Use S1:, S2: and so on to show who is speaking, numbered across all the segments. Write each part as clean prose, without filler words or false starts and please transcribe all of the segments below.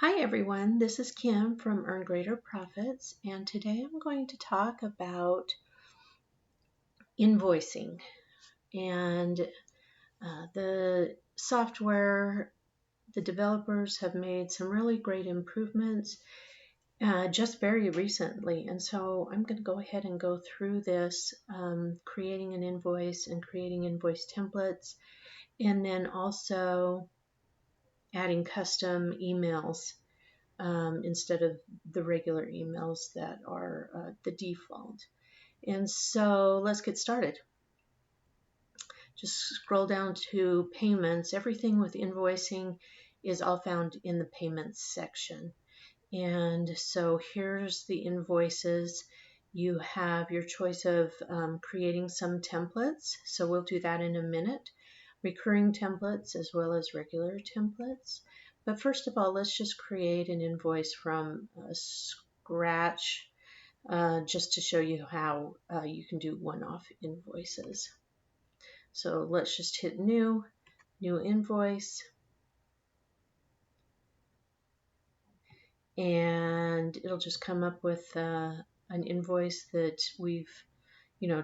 S1: Hi everyone, this is Kim from Earn Greater Profits, and today I'm going to talk about invoicing and the software. The developers have made some really great improvements just very recently, and so I'm going to go ahead and go through this, creating an invoice and creating invoice templates, and then also adding custom emails instead of the regular emails that are the default. And so let's get started. Just scroll down to payments. Everything with invoicing is all found in the payments section. And so here's the invoices. You have your choice of creating some templates. So we'll do that in a minute. Recurring templates as well as regular templates. But first of all, let's just create an invoice from scratch just to show you how you can do one-off invoices. So let's just hit new invoice, and it'll just come up with an invoice that we've,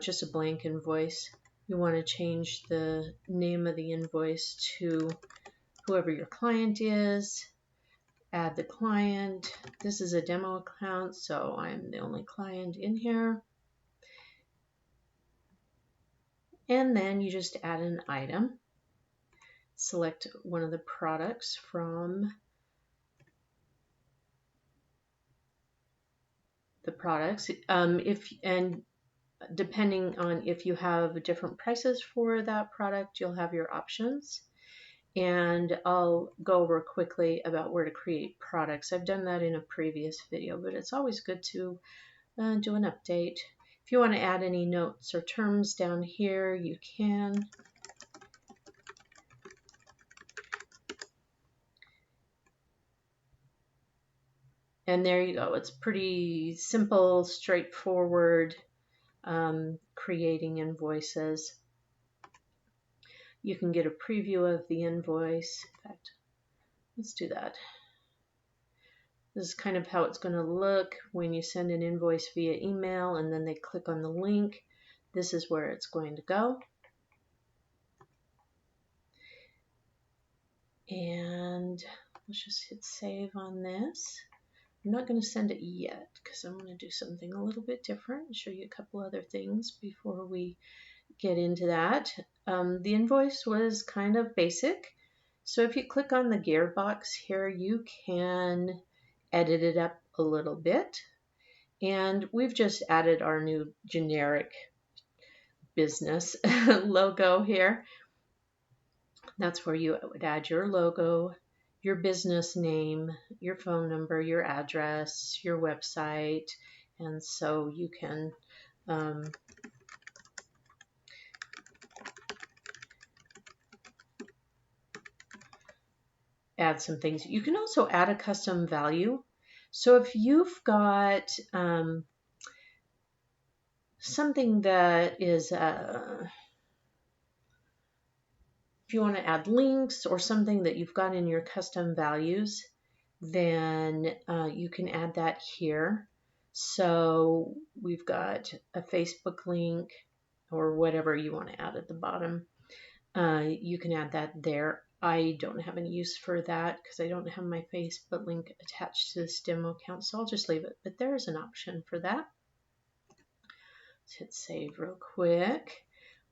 S1: just a blank invoice. You want to change the name of the invoice to whoever your client is. Add the client. This is a demo account, so I'm the only client in here. And then you just add an item. Select one of the products from the products. And depending on if you have different prices for that product, you'll have your options. And I'll go over quickly about where to create products. I've done that in a previous video, but it's always good to do an update. If you want to add any notes or terms down here, you can. And there you go. It's pretty simple, straightforward, creating invoices. You can get a preview of the invoice. In fact, let's do that. This is kind of how it's going to look when you send an invoice via email and then they click on the link. This is where it's going to go. And let's just hit save on this. I'm not going to send it yet because I'm going to do something a little bit different and show you a couple other things before we get into that. The invoice was kind of basic. So if you click on the gearbox here, you can edit it up a little bit. And we've just added our new generic business logo here. That's where you would add your logo, your business name, your phone number, your address, your website, and so you can add some things. You can also add a custom value. So if you've got something that is if you want to add links or something that you've got in your custom values, then you can add that here. So we've got a Facebook link or whatever you want to add at the bottom. You can add that there. I don't have any use for that because I don't have my Facebook link attached to this demo account, so I'll just leave it. But there is an option for that. Let's hit save real quick.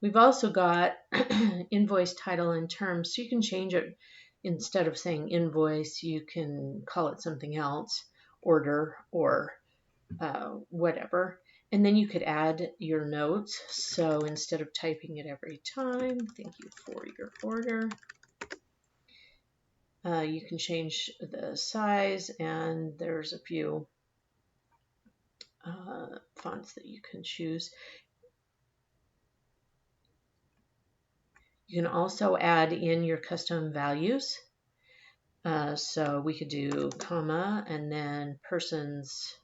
S1: We've also got invoice title and terms, so you can change it. Instead of saying invoice, you can call it something else, order or whatever. And then you could add your notes. So instead of typing it every time, thank you for your order. You can change the size, and there's a few fonts that you can choose. You can also add in your custom values. So we could do comma and then person's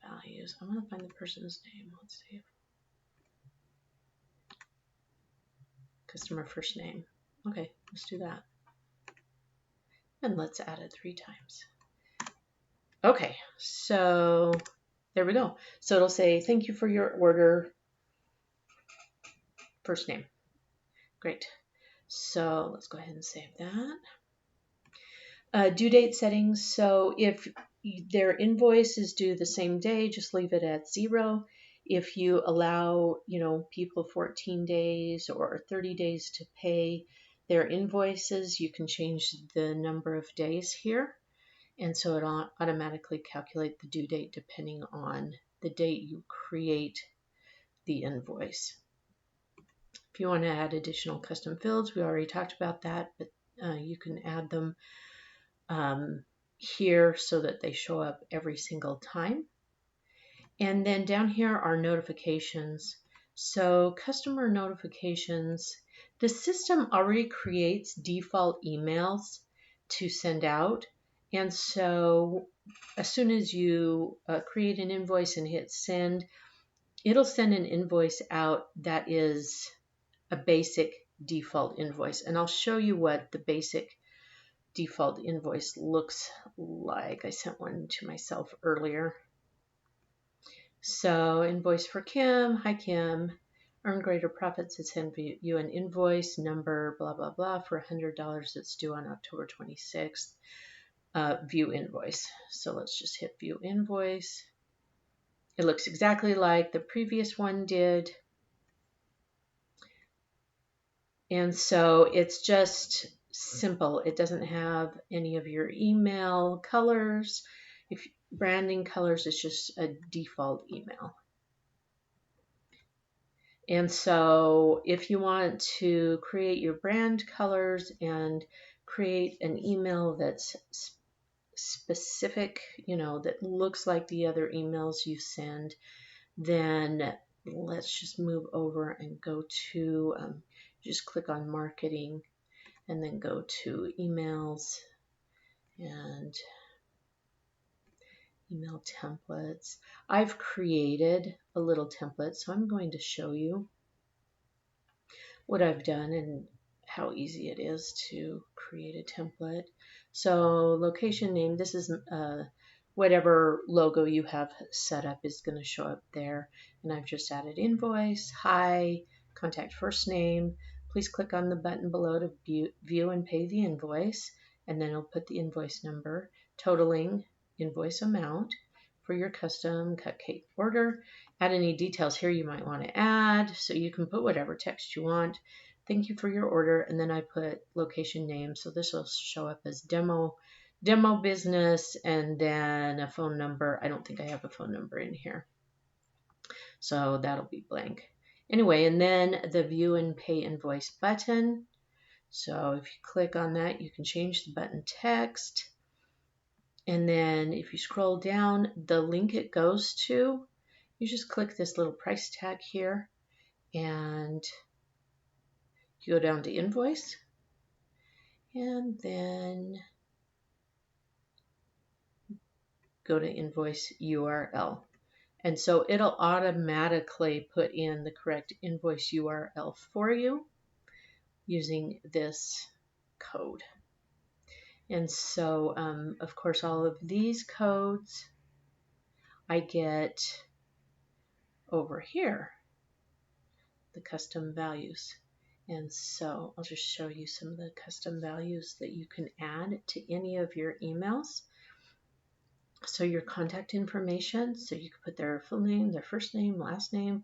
S1: values. I want to find the person's name. Let's see. Customer first name. Okay, let's do that. And let's add it 3 times. Okay, so there we go. So it'll say, thank you for your order, first name. Great. So let's go ahead and save that. Due date settings. So if their invoice is due the same day, just leave it at 0. If you allow, people 14 days or 30 days to pay their invoices, you can change the number of days here. And so it'll automatically calculate the due date depending on the date you create the invoice. If you want to add additional custom fields, we already talked about that, but you can add them here so that they show up every single time. And then down here are notifications. So customer notifications, the system already creates default emails to send out. And so as soon as you create an invoice and hit send, it'll send an invoice out that is a basic default invoice. And I'll show you what the basic default invoice looks like. I sent one to myself earlier. So invoice for Kim. Hi Kim. Earn greater profits to send you an invoice number blah blah blah for $100 that's due on October 26th. View invoice. So let's just hit view invoice. It looks exactly like the previous one did. And so it's just simple. It doesn't have any of your email colors. If branding colors, it's just a default email. And so if you want to create your brand colors and create an email that's specific, that looks like the other emails you send, then let's just move over and go to, just click on marketing and then go to emails and email templates. I've created a little template, so I'm going to show you what I've done and how easy it is to create a template. So location name, this is whatever logo you have set up is going to show up there. And I've just added invoice, hi, contact first name. Please click on the button below to view and pay the invoice. And then it'll put the invoice number, totaling invoice amount for your custom cupcake order. Add any details here you might want to add. So you can put whatever text you want. Thank you for your order. And then I put location name. So this will show up as demo business and then a phone number. I don't think I have a phone number in here. So that'll be blank. Anyway, and then the view and pay invoice button. So if you click on that, you can change the button text. And then if you scroll down, the link it goes to, you just click this little price tag here and you go down to invoice and then go to invoice URL. And so it'll automatically put in the correct invoice URL for you using this code. And so, of course, all of these codes I get over here, the custom values. And so I'll just show you some of the custom values that you can add to any of your emails. So your contact information, so you can put their full name, their first name, last name,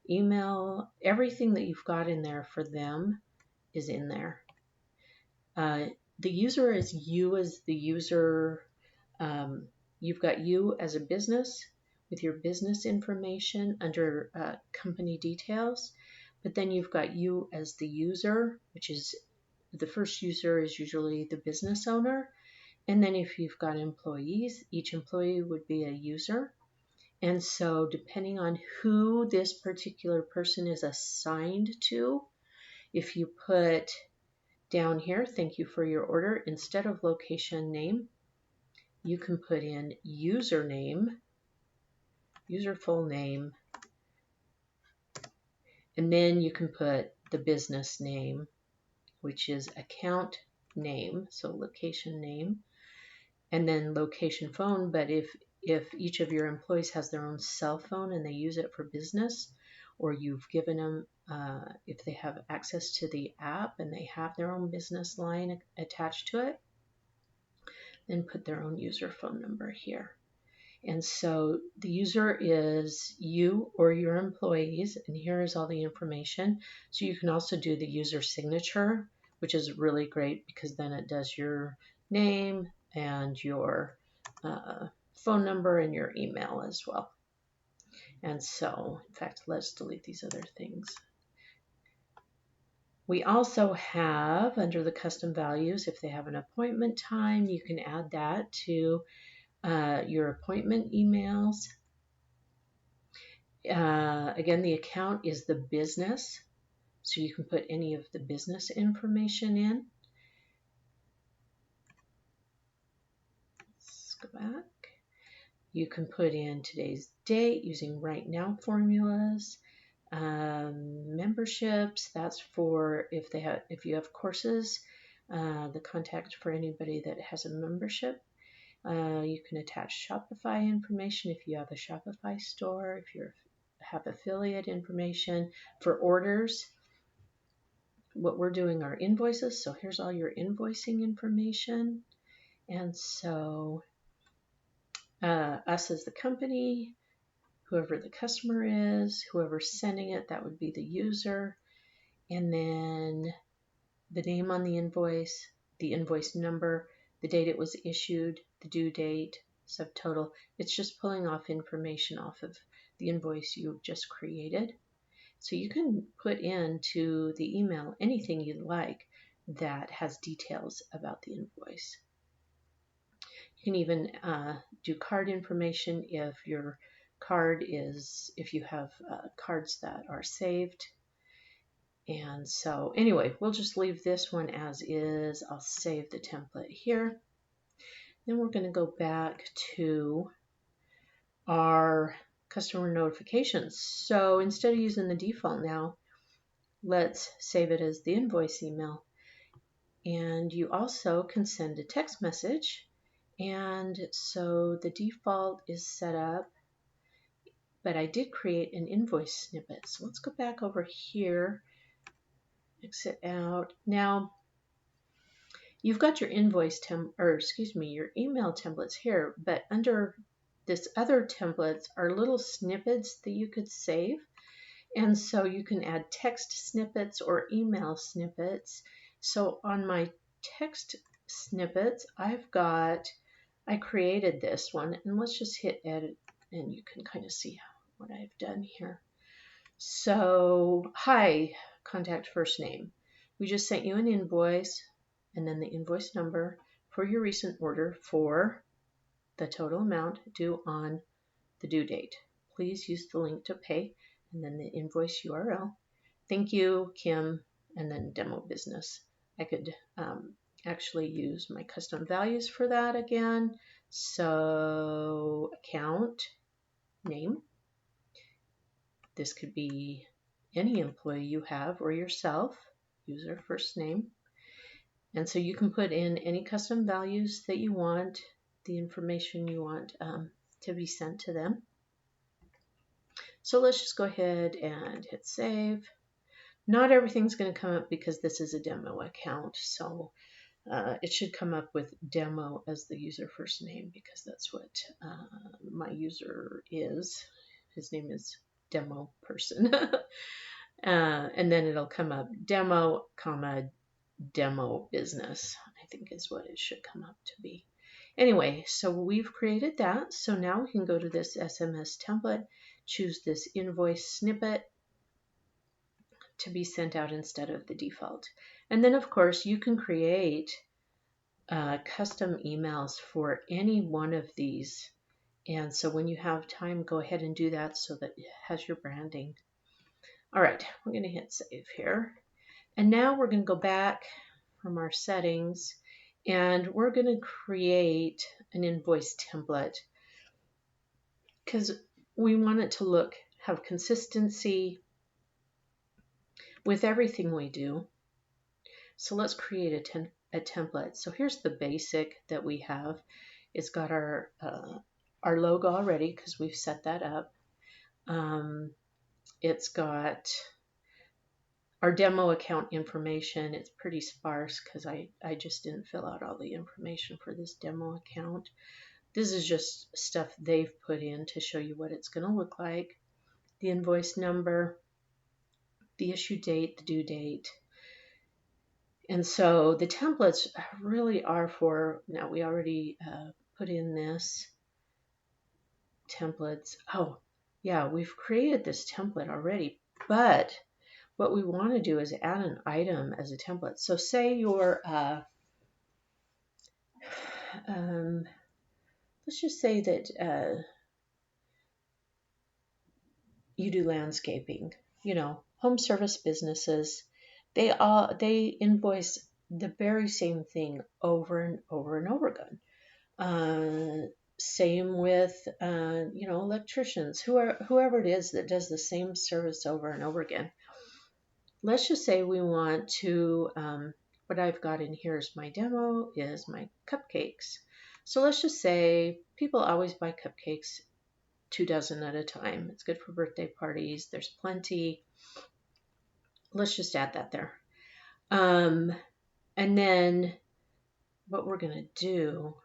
S1: email, everything that you've got in there for them is in there. The user is you as the user. You've got you as a business with your business information under company details, but then you've got you as the user, which is the first user is usually the business owner. And then if you've got employees, each employee would be a user. And so depending on who this particular person is assigned to, if you put down here, thank you for your order, instead of location name, you can put in username, user full name, and then you can put the business name, which is account name, so location name, and then location phone. But if each of your employees has their own cell phone and they use it for business, or you've given them, if they have access to the app and they have their own business line attached to it, then put their own user phone number here. And so the user is you or your employees, and here is all the information. So you can also do the user signature, which is really great because then it does your name and your phone number and your email as well. And so, in fact, let's delete these other things. We also have, under the custom values, if they have an appointment time, you can add that to your appointment emails. Again, the account is the business, so you can put any of the business information in. Let's go back. You can put in today's date using right now formulas. Memberships, that's for if you have courses, the contact for anybody that has a membership. You can attach Shopify information if you have a Shopify store, if you have affiliate information. For orders, what we're doing are invoices, so here's all your invoicing information. And so us as the company, whoever the customer is, whoever's sending it, that would be the user, and then the name on the invoice number, the date it was issued, the due date, subtotal. It's just pulling off information off of the invoice you've just created. So you can put into the email anything you'd like that has details about the invoice. You can even do card information if your card is, if you have cards that are saved. And so anyway, we'll just leave this one as is. I'll save the template here. Then we're going to go back to our customer notifications. So instead of using the default now, let's save it as the invoice email. And you also can send a text message. And so the default is set up, but I did create an invoice snippet. So let's go back over here, exit out. Now, you've got your your email templates here, but under this other templates are little snippets that you could save. And so you can add text snippets or email snippets. So on my text snippets, I created this one, and let's just hit edit and you can kind of see what I've done here. So, hi, contact first name. We just sent you an invoice and then the invoice number for your recent order for the total amount due on the due date. Please use the link to pay and then the invoice URL. Thank you, Kim, and then demo business. I could actually use my custom values for that again. So account name. This could be any employee you have or yourself, user first name. And so you can put in any custom values that you want, the information you want to be sent to them. So let's just go ahead and hit save. Not everything's going to come up because this is a demo account. So it should come up with demo as the user first name because that's what my user is. His name is demo person. And then it'll come up demo, comma, demo business, I think is what it should come up to be. Anyway, so we've created that. So now we can go to this SMS template, choose this invoice snippet to be sent out instead of the default. And then of course you can create custom emails for any one of these. And so when you have time, go ahead and do that so that it has your branding. All right, we're going to hit save here. And now we're going to go back from our settings and we're going to create an invoice template because we want it to have consistency with everything we do. So let's create a a template. So here's the basic that we have. It's got our logo already because we've set that up. It's got our demo account information. It's pretty sparse because I just didn't fill out all the information for this demo account. This is just stuff they've put in to show you what it's going to look like. The invoice number, the issue date, the due date. And so the templates really are for, now we already put in this templates. Oh, yeah, we've created this template already, but what we want to do is add an item as a template. So say you're, let's just say that you do landscaping, home service businesses. They invoice the very same thing over and over and over again. Same with electricians, whoever it is that does the same service over and over again. Let's just say we want to, what I've got in here is my demo, is my cupcakes. So let's just say people always buy cupcakes 2 dozen at a time. It's good for birthday parties. There's plenty. Let's just add that there. And then what we're going to do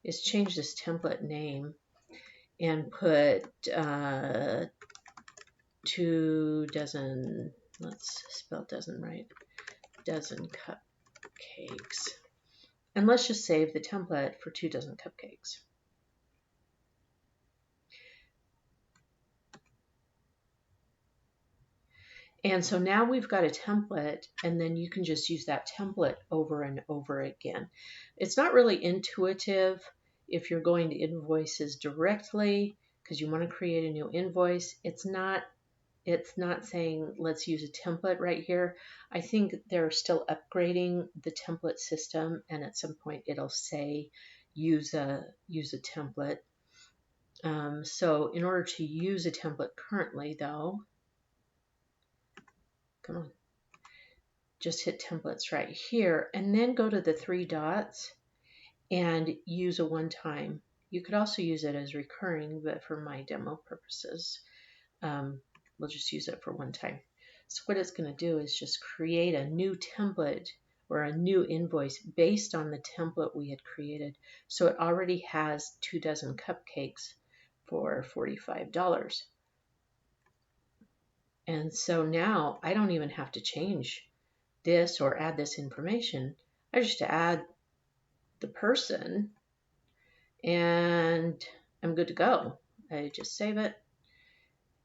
S1: is change this template name and put 2 dozen, let's spell dozen right, dozen cupcakes. And let's just save the template for 2 dozen cupcakes. And so now we've got a template, and then you can just use that template over and over again. It's not really intuitive if you're going to Invoices directly because you want to create a new invoice. It's not saying let's use a template right here. I think they're still upgrading the template system, and at some point it'll say use a template. So in order to use a template currently though, come on, just hit templates right here and then go to the 3 dots and use a one-time. You could also use it as recurring, but for my demo purposes, we'll just use it for one time. So what it's going to do is just create a new template or a new invoice based on the template we had created. So it already has 2 dozen cupcakes for $45. And so now I don't even have to change this or add this information. I just add the person and I'm good to go. I just save it,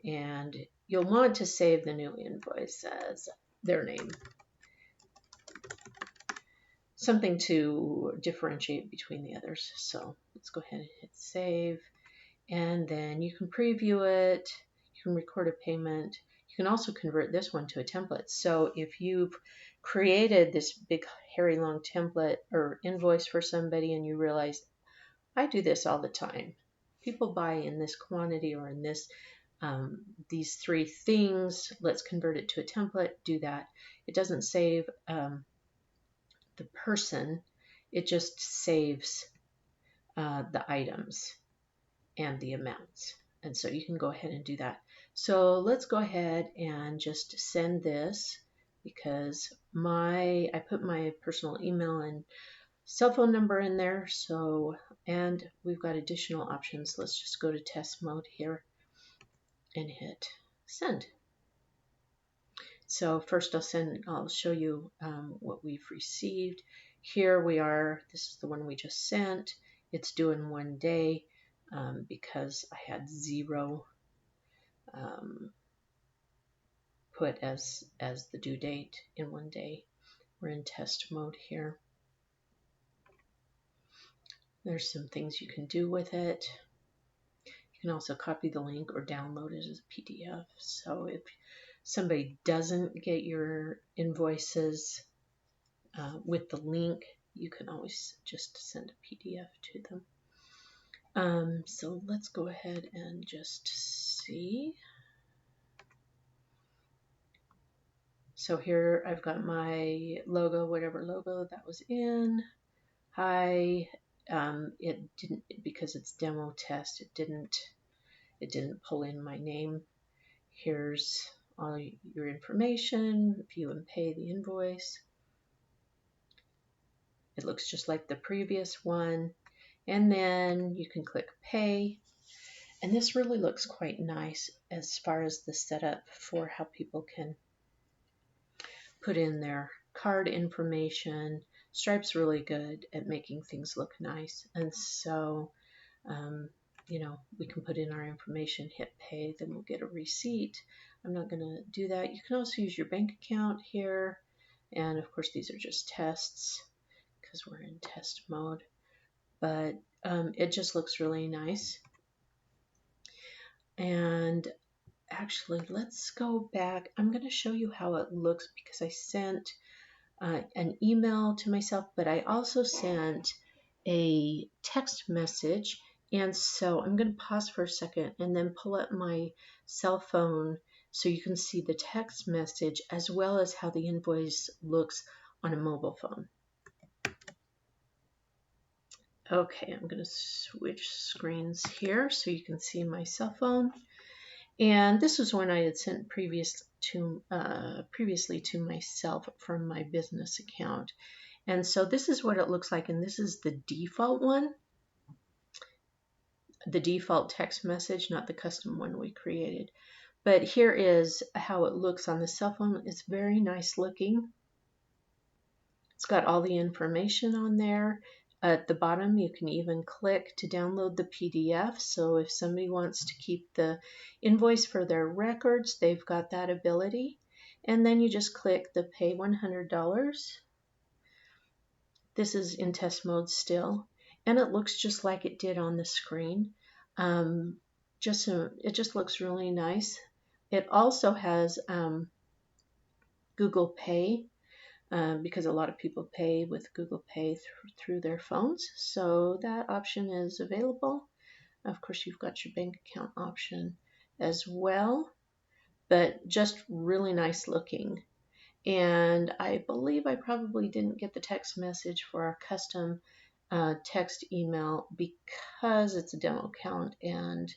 S1: and you'll want to save the new invoice as their name. Something to differentiate between the others. So let's go ahead and hit save, and then you can preview it. You can record a payment. You can also convert this one to a template. So if you've created this big, hairy, long template or invoice for somebody and you realize, I do this all the time. People buy in this quantity or in this these 3 things. Let's convert it to a template. Do that. It doesn't save the person. It just saves the items and the amounts. And so you can go ahead and do that. So let's go ahead and just send this because I put my personal email and cell phone number in there. So, and we've got additional options. Let's just go to test mode here and hit send. So first I'll show you what we've received. Here we are. This is the one we just sent. It's due in 1 day because I had 0 put as the due date in 1 day. We're in test mode here. There's some things you can do with it. You can also copy the link or download it as a PDF. So if somebody doesn't get your invoices with the link, you can always just send a PDF to them. So let's go ahead and just see. So here I've got my logo, whatever logo that was in. Hi. It didn't, because it's demo test, it didn't pull in my name. Here's all your information, view and pay the invoice. It looks just like the previous one. And then you can click pay. And this really looks quite nice as far as the setup for how people can put in their card information. Stripe's really good at making things look nice. And so, we can put in our information, hit pay, then we'll get a receipt. I'm not going to do that. You can also use your bank account here. And of course, these are just tests because we're in test mode. But it just looks really nice. And actually, let's go back. I'm going to show you how it looks because I sent an email to myself, but I also sent a text message. And so I'm going to pause for a second and then pull up my cell phone so you can see the text message as well as how the invoice looks on a mobile phone. Okay, I'm going to switch screens here so you can see my cell phone. And this was one I had sent previously to myself from my business account. And so this is what it looks like, and this is the default one, the default text message, not the custom one we created. But here is how it looks on the cell phone. It's very nice looking. It's got all the information on there. At the bottom, you can even click to download the PDF. So if somebody wants to keep the invoice for their records, they've got that ability. And then you just click the pay $100. This is in test mode still, and it looks just like it did on the screen. It just looks really nice. It also has Google Pay. Because a lot of people pay with Google Pay through their phones. So that option is available. Of course, you've got your bank account option as well, but just really nice looking. And I believe I probably didn't get the text message for our custom text email because it's a demo account and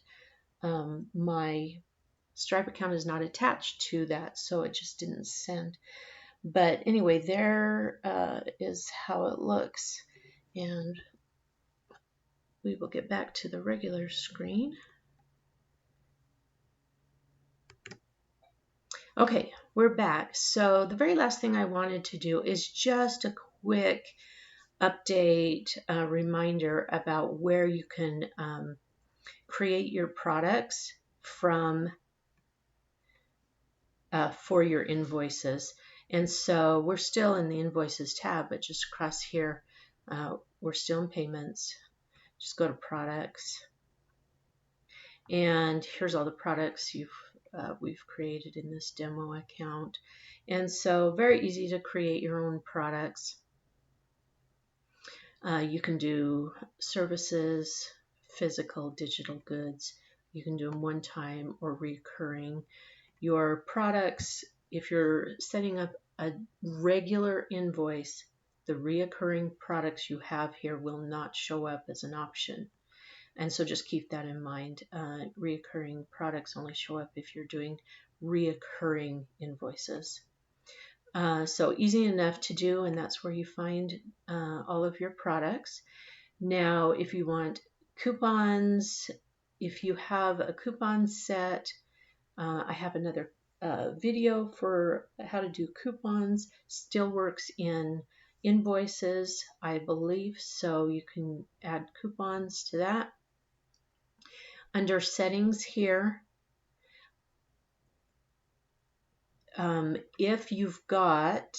S1: my Stripe account is not attached to that, so it just didn't send. But anyway, there is how it looks. And we will get back to the regular screen. Okay, we're back. So the very last thing I wanted to do is just a quick update, reminder about where you can create your products from for your invoices. And so we're still in the Invoices tab, but just across here, we're still in Payments. Just go to Products. And here's all the products we've created in this demo account. And so very easy to create your own products. You can do services, physical, digital goods. You can do them one time or recurring. Your products, if you're setting up a regular invoice, the reoccurring products you have here will not show up as an option. And so just keep that in mind. Reoccurring products only show up if you're doing reoccurring invoices. So easy enough to do, and that's where you find all of your products. Now, if you want coupons, if you have a coupon set, I have another video for how to do coupons. Still works in Invoices, I believe, so you can add coupons to that. Under settings here, if you've got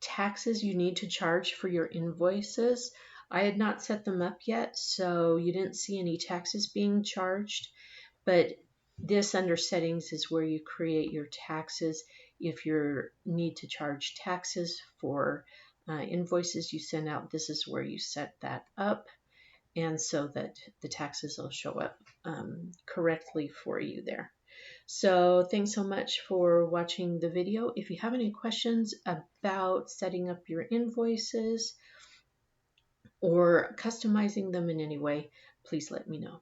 S1: taxes you need to charge for your invoices, I had not set them up yet, so you didn't see any taxes being charged, but this under settings is where you create your taxes. If you need to charge taxes for invoices you send out, this is where you set that up, and so that the taxes will show up correctly for you there. So thanks so much for watching the video. If you have any questions about setting up your invoices or customizing them in any way, please let me know.